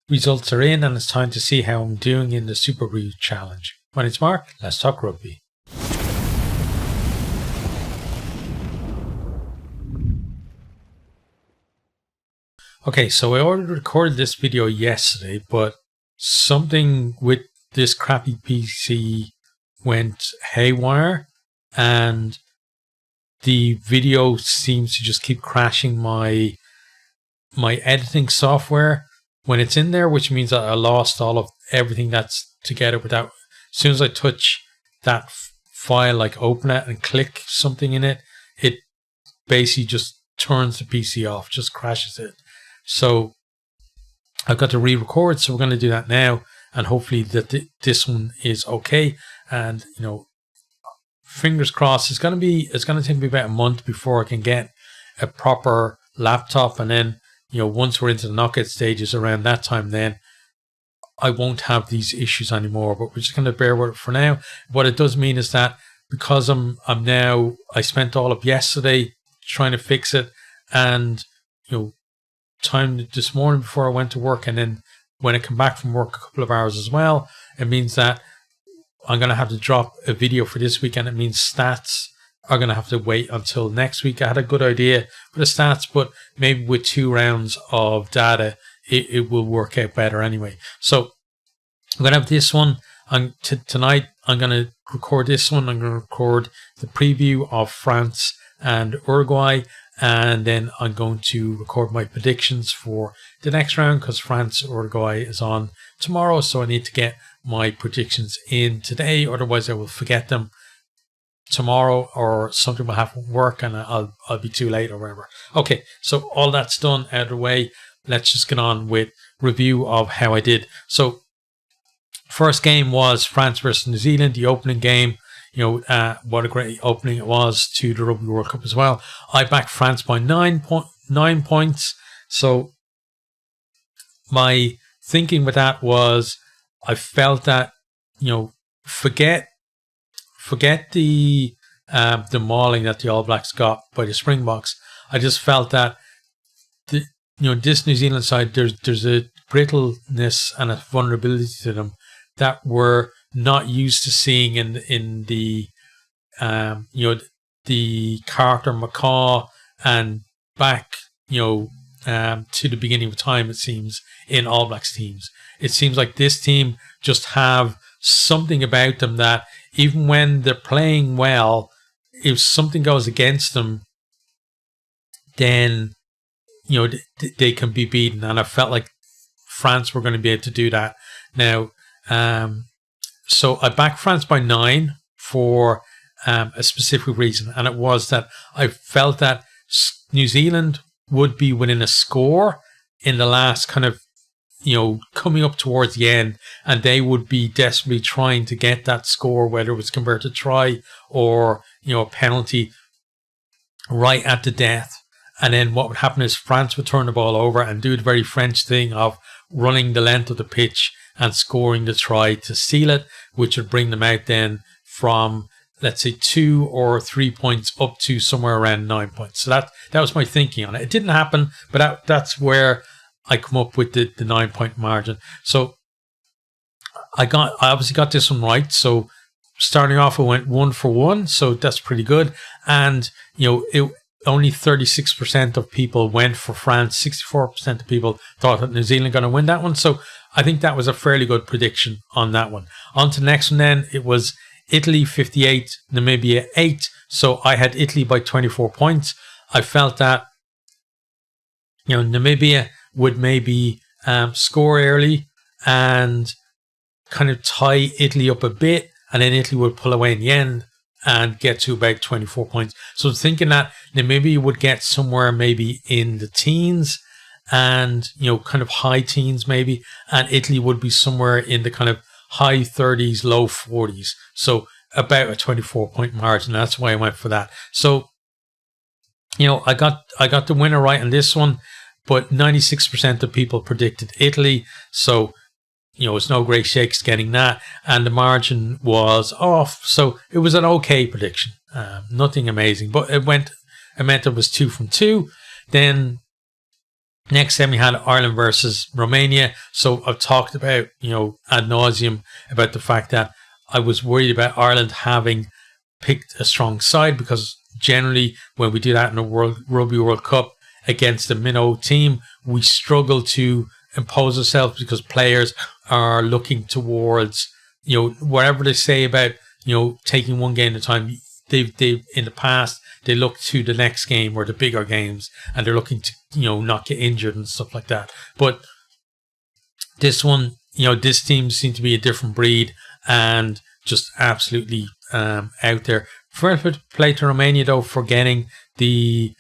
results are in, and it's time to see how I'm doing in the Superbru challenge. My name's Mark, let's talk rugby. Okay, so I already recorded this video yesterday, but something with this crappy PC went haywire, and the video seems to just keep crashing my editing software when it's in there, which means that I lost all of everything that's together without. As soon as I touch that file, like open it and click something in it, it basically just turns the PC off, just crashes it. So I've got to re-record, so we're going to do that now, and hopefully that this one is okay. And fingers crossed. It's going to take me about a month before I can get a proper laptop, and then once we're into the knockout stages around that time, then I won't have these issues anymore. But we're just going to bear with it for now. What it does mean is that because I spent all of yesterday trying to fix it, and time this morning before I went to work, and then when I come back from work a couple of hours as well, it means that I'm going to have to drop a video for this weekend. It means stats are going to have to wait until next week. I had a good idea for the stats, but maybe with 2 rounds of data, it will work out better anyway. So I'm going to have this one. Tonight, I'm going to record this one. I'm going to record the preview of France and Uruguay. And then I'm going to record my predictions for the next round, because France Uruguay is on tomorrow. So I need to get my predictions in today. Otherwise, I will forget them tomorrow, or something will happen at work and I'll be too late or whatever. Okay, so all that's done out of the way. Let's just get on with review of how I did. So first game was France versus New Zealand, the opening game. What a great opening it was to the Rugby World Cup as well. I backed France by 9 points. So my thinking with that was, I felt that, forget the mauling that the All Blacks got by the Springboks. I just felt that this New Zealand side, there's a brittleness and a vulnerability to them that we're not used to seeing in the the character McCaw and back to the beginning of time. It seems in All Blacks teams, it seems like this team just have something about them that even when they're playing well, if something goes against them, then they can be beaten. And I felt like France were going to be able to do that now. So I backed France by 9 for a specific reason, and it was that I felt that New Zealand would be within a score in the last kind of, coming up towards the end, and they would be desperately trying to get that score, whether it was converted try or, a penalty right at the death. And then what would happen is France would turn the ball over and do the very French thing of running the length of the pitch and scoring the try to seal it, which would bring them out then from, let's say, 2 or 3 points up to somewhere around 9 points. So that was my thinking on it. It didn't happen, but that's where I come up with the 9-point margin. So I obviously got this one right. So starting off, I went 1 for 1. So that's pretty good. And, only 36% of people went for France. 64% of people thought that New Zealand going to win that one. So I think that was a fairly good prediction on that one. On to the next one then. It was Italy 58, Namibia 8. So I had Italy by 24 points. I felt that, Namibia would maybe score early and kind of tie Italy up a bit, and then Italy would pull away in the end and get to about 24 points. So thinking that Namibia would get somewhere maybe in the teens and, kind of high teens maybe, and Italy would be somewhere in the kind of high 30s, low 40s. So about a 24-point margin. That's why I went for that. So, I got the winner right on this one, but 96% of people predicted Italy. So, it's no great shakes getting that. And the margin was off. So it was an okay prediction. Nothing amazing, but it meant it was 2 from 2. Then Next then we had Ireland versus Romania. So I've talked about, ad nauseum about the fact that I was worried about Ireland having picked a strong side, because generally when we do that in the Rugby World Cup against a minnow team, we struggle to impose ourselves because players are looking towards, whatever they say about, taking one game at a time. They've in the past, they look to the next game or the bigger games, and they're looking to, not get injured and stuff like that. But this one, this team seemed to be a different breed and just absolutely out there. Fair play to Romania though for getting the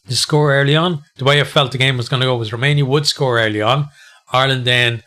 score early on. The way I felt the game was going to go was Romania would score early on. Ireland then,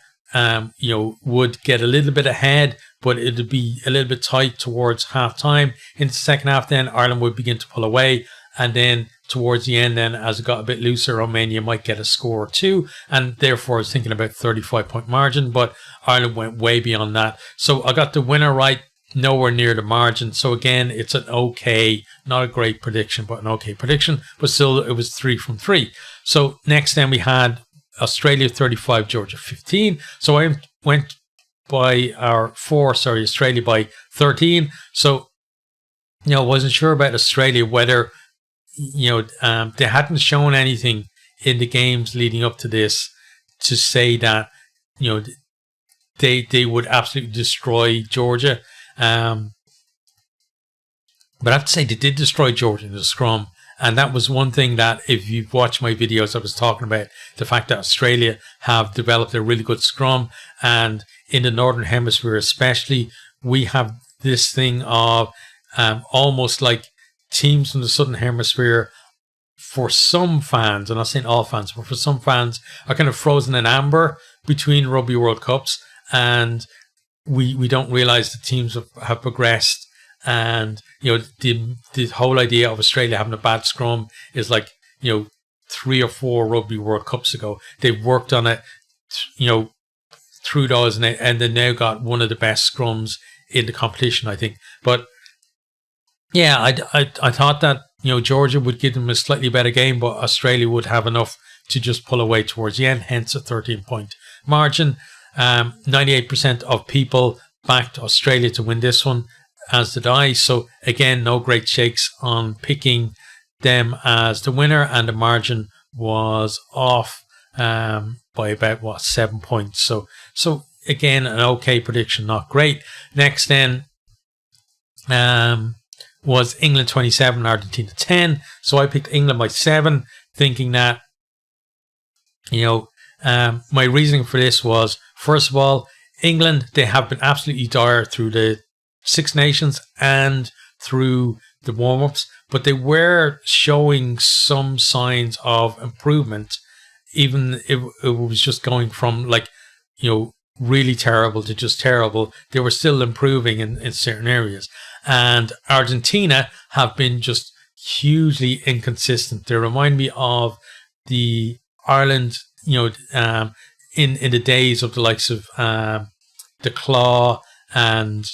would get a little bit ahead, but it'd be a little bit tight towards half time. In the second half, then Ireland would begin to pull away. And then towards the end, then as it got a bit looser, Romania might get a score or two. And therefore, I was thinking about 35-point margin, but Ireland went way beyond that. So I got the winner right, nowhere near the margin. So again, it's an okay, not a great prediction, but an okay prediction. But still, it was 3 from 3. So next, then we had Australia 35, Georgia 15. So I went by Australia by 13. So, I wasn't sure about Australia, whether, they hadn't shown anything in the games leading up to this to say that, they would absolutely destroy Georgia. But I have to say, they did destroy Georgia in the scrum. And that was one thing that, if you've watched my videos, I was talking about the fact that Australia have developed a really good scrum. And in the Northern Hemisphere especially, we have this thing of almost like teams from the Southern Hemisphere, for some fans, I'm not saying all fans, but for some fans, are kind of frozen in amber between Rugby World Cups. And we don't realise the teams have progressed. And, the whole idea of Australia having a bad scrum is like, 3 or 4 Rugby World Cups ago. They've worked on it, through those, and they now got one of the best scrums in the competition, I think. But yeah, I thought that, Georgia would give them a slightly better game, but Australia would have enough to just pull away towards the end, hence a 13-point margin. 98% of people backed Australia to win this one, as did I. So again, no great shakes on picking them as the winner, and the margin was off by about 7 points. So again, an okay prediction, not great. Next then was England 27, Argentina 10. So I picked England by 7, thinking that, my reasoning for this was, first of all, England, they have been absolutely dire through the Six Nations and through the warm-ups, but they were showing some signs of improvement, even if it was just going from really terrible to just terrible. They were still improving in certain areas. And Argentina have been just hugely inconsistent. They remind me of the Ireland, in the days of the likes of the Claw and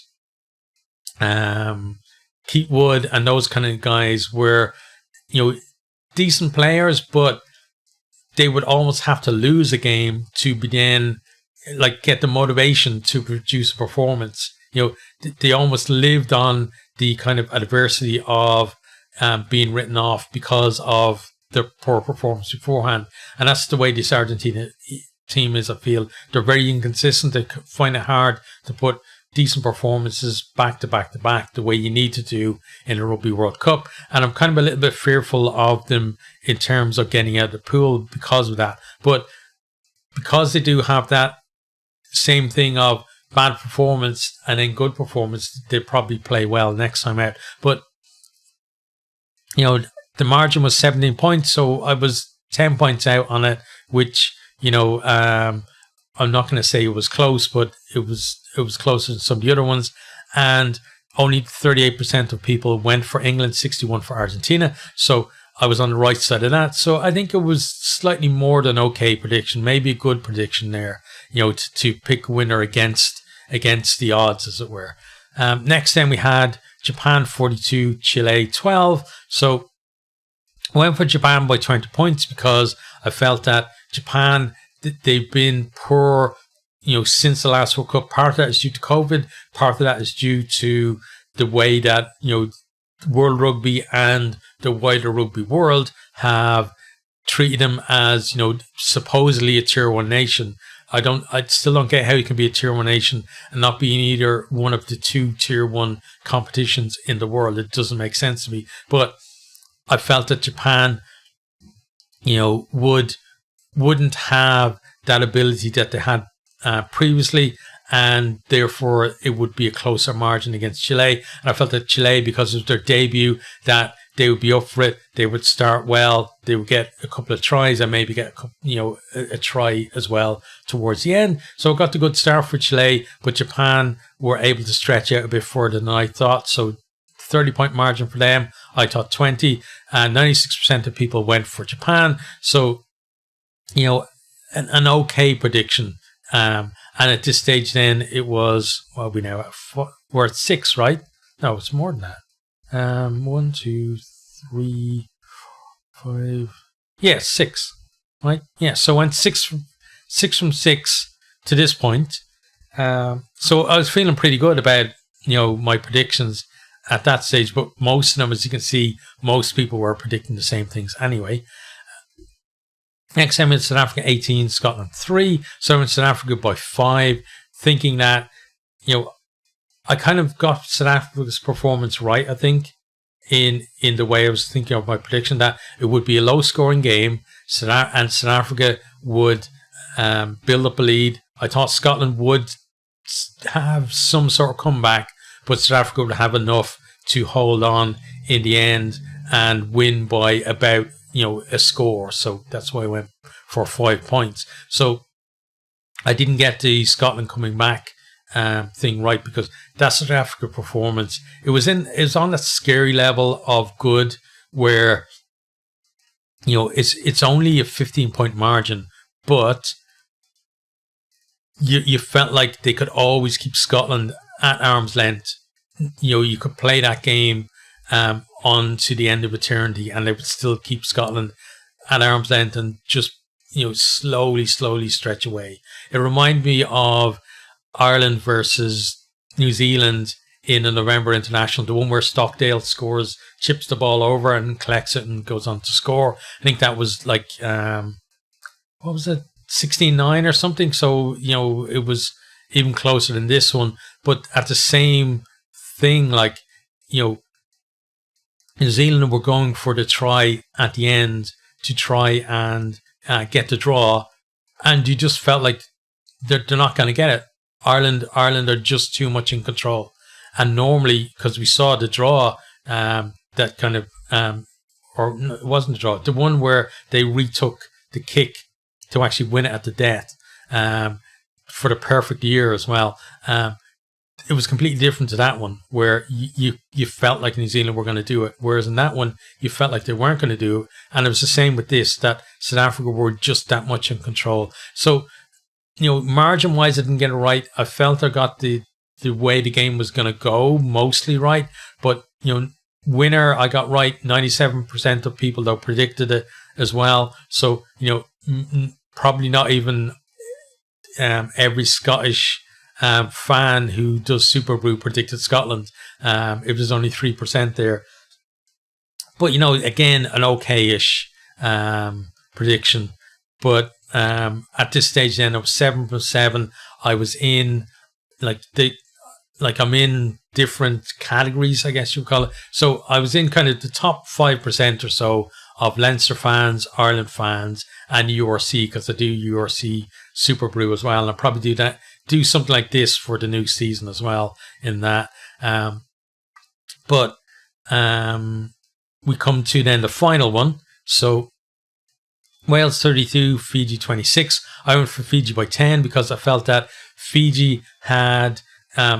Keith Wood and those kind of guys were, decent players, but they would almost have to lose a game to begin, get the motivation to produce a performance. They almost lived on the kind of adversity of being written off because of their poor performance beforehand. And that's the way this Argentina team is, I feel. They're very inconsistent. They find it hard to put decent performances back to back to back the way you need to do in a Rugby World Cup. And I'm kind of a little bit fearful of them in terms of getting out of the pool because of that. But because they do have that same thing of bad performance and then good performance, they probably play well next time out. But, the margin was 17 points, so I was 10 points out on it, which, I'm not going to say it was close, but it was closer than some of the other ones. And only 38% of people went for England, 61% for Argentina. So I was on the right side of that. So I think it was slightly more than okay prediction, maybe a good prediction there, to pick a winner against the odds, as it were. Next then we had Japan 42, Chile 12. So I went for Japan by 20 points because I felt that Japan, they've been poor, since the last World Cup. Part of that is due to COVID. Part of that is due to the way that, World Rugby and the wider rugby world have treated them as, supposedly a tier 1 nation. I still don't get how you can be a tier 1 nation and not be in either one of the 2 tier 1 competitions in the world. It doesn't make sense to me. But I felt that Japan, wouldn't have that ability that they had previously, and therefore it would be a closer margin against Chile. And I felt that Chile, because of their debut, that they would be up for it. They would start well. They would get a couple of tries and maybe get a try as well towards the end. So I got the good start for Chile, but Japan were able to stretch out a bit further than I thought. So 30-point margin for them. I thought 20, and 96% of people went for Japan. So, an okay prediction. And at this stage, then it was, we're at 6, right? No, it's more than that. 1, 2, 3, 5. Yeah, 6, right? Yeah. So I went 6 from 6 to this point. So I was feeling pretty good about, my predictions at that stage, but most of them, as you can see, most people were predicting the same things anyway. Next time in South Africa 18, Scotland 3. So I'm in South Africa by 5, thinking that, I kind of got South Africa's performance right, I think, in the way I was thinking of my prediction, that it would be a low-scoring game, and South Africa would build up a lead. I thought Scotland would have some sort of comeback, but South Africa would have enough to hold on in the end and win by about, a score. So that's why I went for 5 points. So I didn't get the Scotland coming back thing right, because that South Africa performance, it was on that scary level of good where, it's only a 15-point margin, but you felt like they could always keep Scotland at arm's length. You could play that game on to the end of eternity, and they would still keep Scotland at arm's length and just, slowly stretch away. It reminded me of Ireland versus New Zealand in the November International, the one where Stockdale chips the ball over and collects it and goes on to score. I think that was like, what was it, 16-9 or something? So, it was even closer than this one. But at the same thing, like, New Zealand were going for the try at the end to try and get the draw, and you just felt like they're not going to get it. Ireland are just too much in control, and normally, because we saw the draw, that kind of or no, it wasn't the draw, the one where they retook the kick to actually win it at the death, for the perfect year as well. It was completely different to that one, where you felt like New Zealand were going to do it, whereas in that one you felt like they weren't going to do it. And it was the same with this, that South Africa were just that much in control. So, margin wise, I didn't get it right. I felt I got the way the game was going to go mostly right, but winner I got right. 97% of people though predicted it as well. So probably not even every Scottish fan who does Superbru predicted Scotland. It was only 3% there. But, again, an okay-ish prediction. But at this stage then, I was 7 from 7. I was in, I'm in different categories, I guess you would call it. So I was in kind of the top 5% or so of Leinster fans, Ireland fans, and URC, because I do URC Superbru as well. And I'll probably do something like this for the new season as well in that. But we come to then the final one. So Wales 32, Fiji 26. I went for Fiji by 10 because I felt that Fiji had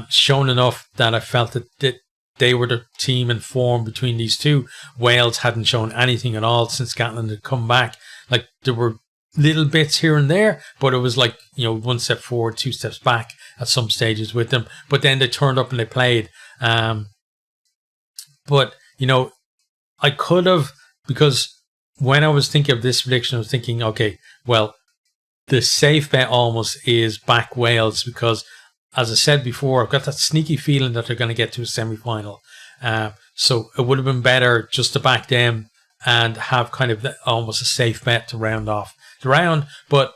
shown enough that I felt that they were the team in form between these two. Wales hadn't shown anything at all since Scotland had come back. Like, there were little bits here and there, but it was like, 1 step forward, 2 steps back at some stages with them. But then they turned up and they played. But, I could have, because when I was thinking of this prediction, I was thinking, okay, well, the safe bet almost is back Wales because, as I said before, I've got that sneaky feeling that they're going to get to a semi-final. So it would have been better just to back them and have kind of almost a safe bet to round off the round. But,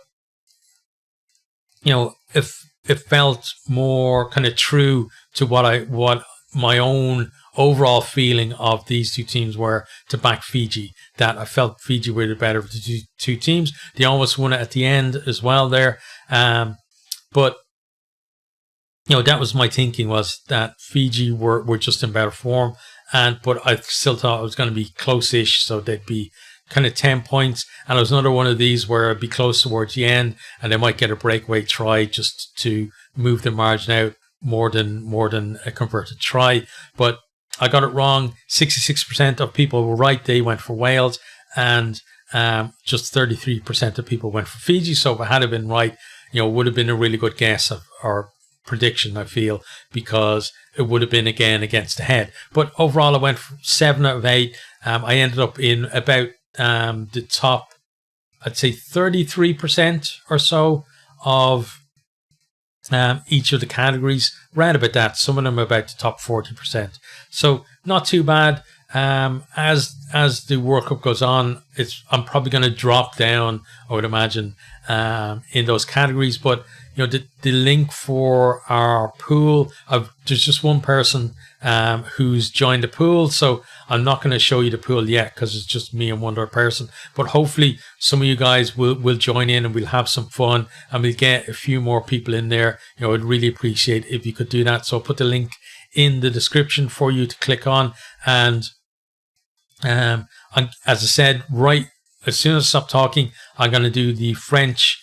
if it felt more kind of true to what my own overall feeling of these two teams were to back Fiji, that I felt Fiji were the better of the two teams. They almost won it at the end as well there. But, that was my thinking, was that Fiji were just in better form. But I still thought it was going to be close-ish, so they'd be kind of 10 points. And it was another one of these where it'd be close towards the end and they might get a breakaway try just to move the margin out more than a converted try. But I got it wrong. 66% of people were right. They went for Wales, and just 33% of people went for Fiji. So if I had been right, it would have been a really good guess or prediction, I feel, because it would have been again against the head. But overall, I went for 7 out of 8. I ended up in about the top, I'd say 33% or so of each of the categories, right about that. Some of them about the top 40%. So not too bad. As the World Cup goes on, I'm probably going to drop down, I would imagine, in those categories. But the link for our pool, there's just one person who's joined the pool, so I'm not going to show you the pool yet because it's just me and one other person. But hopefully some of you guys will join in and we'll have some fun and we'll get a few more people in there. I'd really appreciate if you could do that. So I'll put the link in the description for you to click on. And as I said, right as soon as I stop talking, I'm going to do the French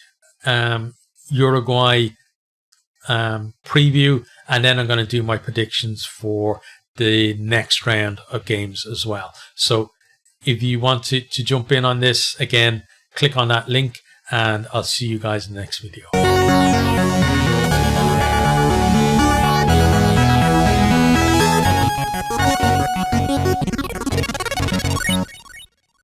Uruguay preview, and then I'm going to do my predictions for the next round of games as well. So if you want to jump in on this, again, click on that link and I'll see you guys in the next video.